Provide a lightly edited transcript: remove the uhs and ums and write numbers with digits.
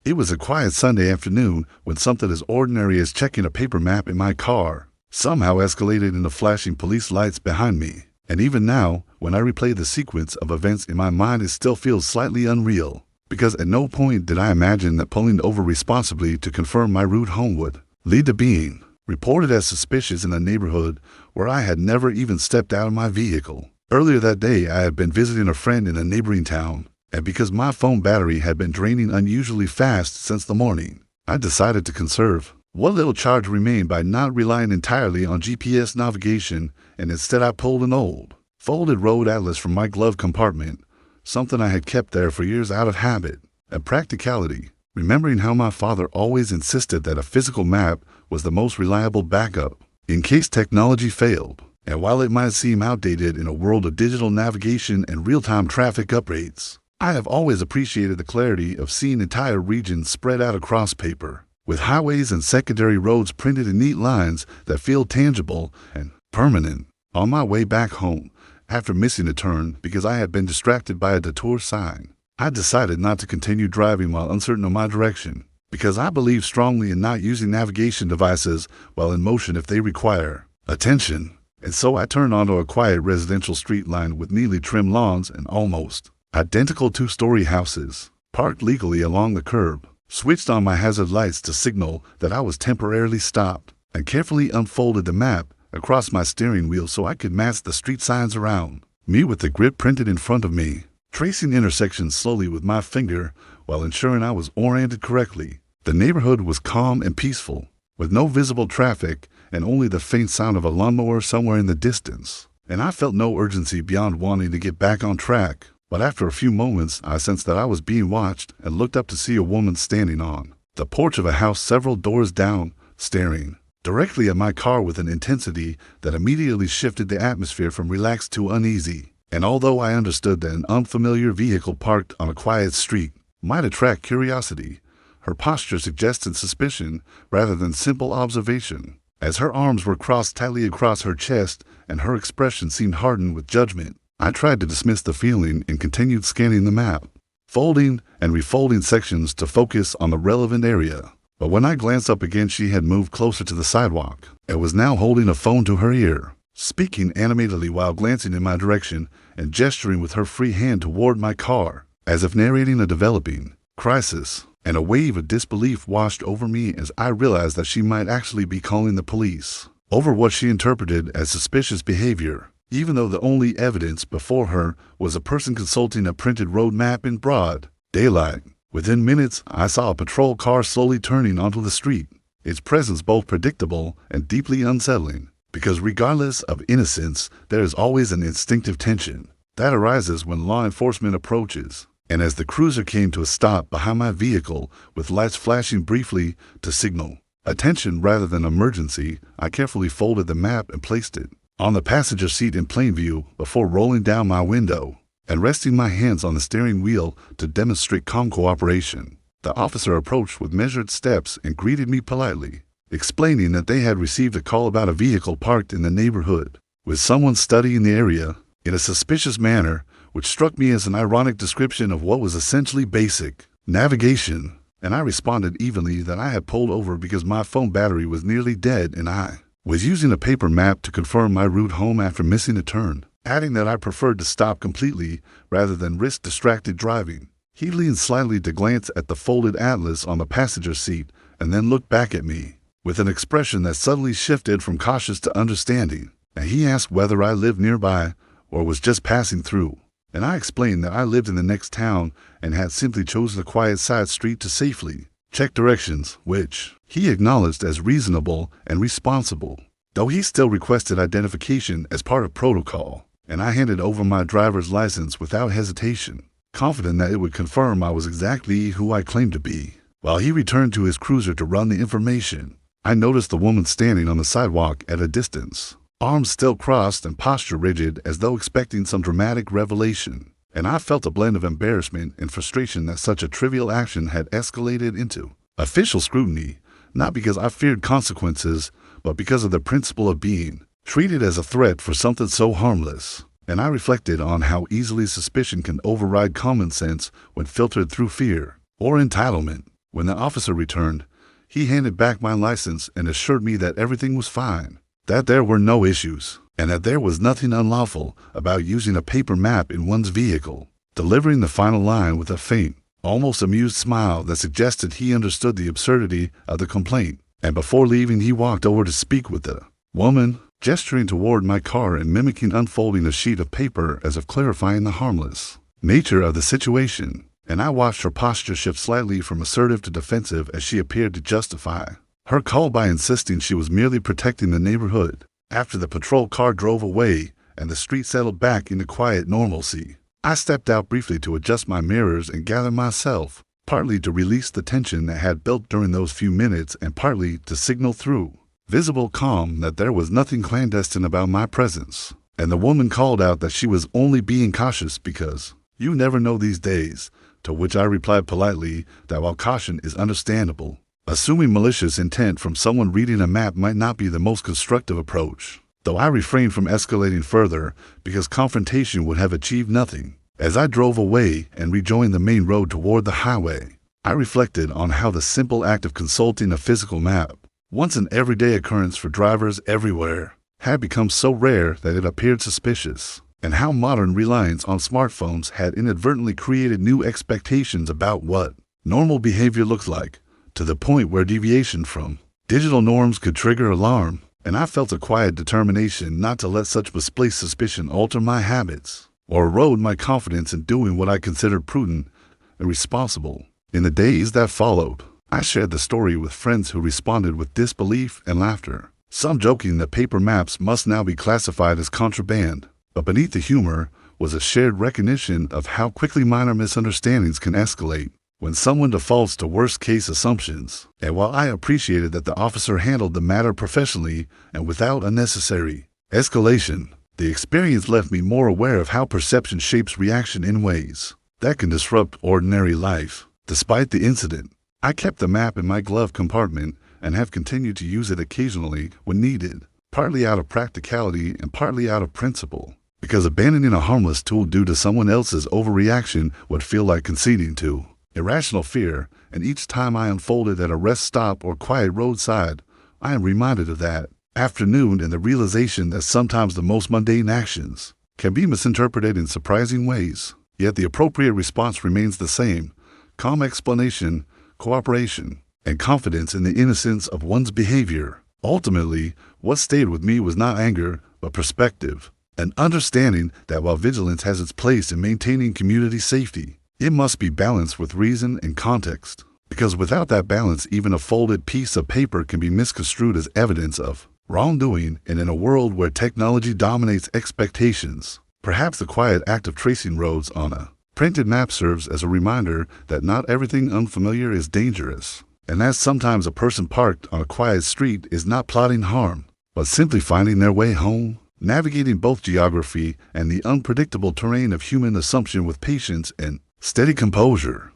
It was a quiet Sunday afternoon when something as ordinary as checking a paper map in my car somehow escalated into flashing police lights behind me. And even now, when I replay the sequence of events in my mind, it still feels slightly unreal, because at no point did I imagine that pulling over responsibly to confirm my route home would lead to being reported as suspicious in a neighborhood where I had never even stepped out of my vehicle. Earlier that day, I had been visiting a friend in a neighboring town, and because my phone battery had been draining unusually fast since the morning, I decided to conserve what little charge remained by not relying entirely on GPS navigation, and instead I pulled an old, folded road atlas from my glove compartment, something I had kept there for years out of habit and practicality, remembering how my father always insisted that a physical map was the most reliable backup in case technology failed. And while it might seem outdated in a world of digital navigation and real-time traffic updates, I have always appreciated the clarity of seeing entire regions spread out across paper, with highways and secondary roads printed in neat lines that feel tangible and permanent. On my way back home, after missing a turn because I had been distracted by a detour sign, I decided not to continue driving while uncertain of my direction, because I believe strongly in not using navigation devices while in motion if they require attention. And so I turned onto a quiet residential street lined with neatly trimmed lawns and almost identical two-story houses, parked legally along the curb, switched on my hazard lights to signal that I was temporarily stopped, and carefully unfolded the map across my steering wheel so I could match the street signs around me with the grid printed in front of me, tracing intersections slowly with my finger while ensuring I was oriented correctly. The neighborhood was calm and peaceful, with no visible traffic and only the faint sound of a lawnmower somewhere in the distance. And I felt no urgency beyond wanting to get back on track. But after a few moments, I sensed that I was being watched and looked up to see a woman standing on the porch of a house several doors down, staring directly at my car with an intensity that immediately shifted the atmosphere from relaxed to uneasy. And although I understood that an unfamiliar vehicle parked on a quiet street might attract curiosity, her posture suggested suspicion rather than simple observation, as her arms were crossed tightly across her chest and her expression seemed hardened with judgment. I tried to dismiss the feeling and continued scanning the map, folding and refolding sections to focus on the relevant area. But when I glanced up again, she had moved closer to the sidewalk and was now holding a phone to her ear, speaking animatedly while glancing in my direction and gesturing with her free hand toward my car, as if narrating a developing crisis. And a wave of disbelief washed over me as I realized that she might actually be calling the police over what she interpreted as suspicious behavior, even though the only evidence before her was a person consulting a printed road map in broad daylight. Within minutes, I saw a patrol car slowly turning onto the street, its presence both predictable and deeply unsettling, because regardless of innocence, there is always an instinctive tension that arises when law enforcement approaches. And as the cruiser came to a stop behind my vehicle with lights flashing briefly to signal attention rather than emergency, I carefully folded the map and placed it on the passenger seat in plain view before rolling down my window and resting my hands on the steering wheel to demonstrate calm cooperation. The officer approached with measured steps and greeted me politely, explaining that they had received a call about a vehicle parked in the neighborhood, with someone studying the area in a suspicious manner, which struck me as an ironic description of what was essentially basic navigation. And I responded evenly that I had pulled over because my phone battery was nearly dead and I was using a paper map to confirm my route home after missing a turn, adding that I preferred to stop completely rather than risk distracted driving. He leaned slightly to glance at the folded atlas on the passenger seat and then looked back at me with an expression that suddenly shifted from cautious to understanding, and he asked whether I lived nearby or was just passing through. And I explained that I lived in the next town and had simply chosen a quiet side street to safely check directions, which he acknowledged as reasonable and responsible, though he still requested identification as part of protocol. And I handed over my driver's license without hesitation, confident that it would confirm I was exactly who I claimed to be. While he returned to his cruiser to run the information, I noticed the woman standing on the sidewalk at a distance, arms still crossed and posture rigid as though expecting some dramatic revelation, and I felt a blend of embarrassment and frustration that such a trivial action had escalated into official scrutiny, not because I feared consequences, but because of the principle of being treated as a threat for something so harmless. And I reflected on how easily suspicion can override common sense when filtered through fear or entitlement. When the officer returned, he handed back my license and assured me that everything was fine, that there were no issues, and that there was nothing unlawful about using a paper map in one's vehicle, delivering the final line with a faint, almost amused smile that suggested he understood the absurdity of the complaint. And before leaving, he walked over to speak with the woman, gesturing toward my car and mimicking unfolding a sheet of paper as if clarifying the harmless nature of the situation. And I watched her posture shift slightly from assertive to defensive as she appeared to justify her call by insisting she was merely protecting the neighborhood. After the patrol car drove away and the street settled back into quiet normalcy, I stepped out briefly to adjust my mirrors and gather myself, partly to release the tension that had built during those few minutes and partly to signal through visible calm that there was nothing clandestine about my presence. And the woman called out that she was only being cautious because you never know these days, to which I replied politely that while caution is understandable, assuming malicious intent from someone reading a map might not be the most constructive approach, though I refrained from escalating further because confrontation would have achieved nothing. As I drove away and rejoined the main road toward the highway, I reflected on how the simple act of consulting a physical map, once an everyday occurrence for drivers everywhere, had become so rare that it appeared suspicious, and how modern reliance on smartphones had inadvertently created new expectations about what normal behavior looks like, to the point where deviation from digital norms could trigger alarm. And I felt a quiet determination not to let such misplaced suspicion alter my habits or erode my confidence in doing what I considered prudent and responsible. In the days that followed, I shared the story with friends who responded with disbelief and laughter, some joking that paper maps must now be classified as contraband. But beneath the humor was a shared recognition of how quickly minor misunderstandings can escalate when someone defaults to worst-case assumptions. And while I appreciated that the officer handled the matter professionally and without unnecessary escalation, the experience left me more aware of how perception shapes reaction in ways that can disrupt ordinary life. Despite the incident, I kept the map in my glove compartment and have continued to use it occasionally when needed, partly out of practicality and partly out of principle, because abandoning a harmless tool due to someone else's overreaction would feel like conceding to irrational fear. And each time I unfolded at a rest stop or quiet roadside, I am reminded of that afternoon and the realization that sometimes the most mundane actions can be misinterpreted in surprising ways. Yet the appropriate response remains the same: calm explanation, cooperation, and confidence in the innocence of one's behavior. Ultimately, what stayed with me was not anger, but perspective, an understanding that while vigilance has its place in maintaining community safety, it must be balanced with reason and context, because without that balance, even a folded piece of paper can be misconstrued as evidence of wrongdoing. And in a world where technology dominates expectations, perhaps the quiet act of tracing roads on a printed map serves as a reminder that not everything unfamiliar is dangerous, and that sometimes a person parked on a quiet street is not plotting harm, but simply finding their way home, navigating both geography and the unpredictable terrain of human assumption with patience and steady composure.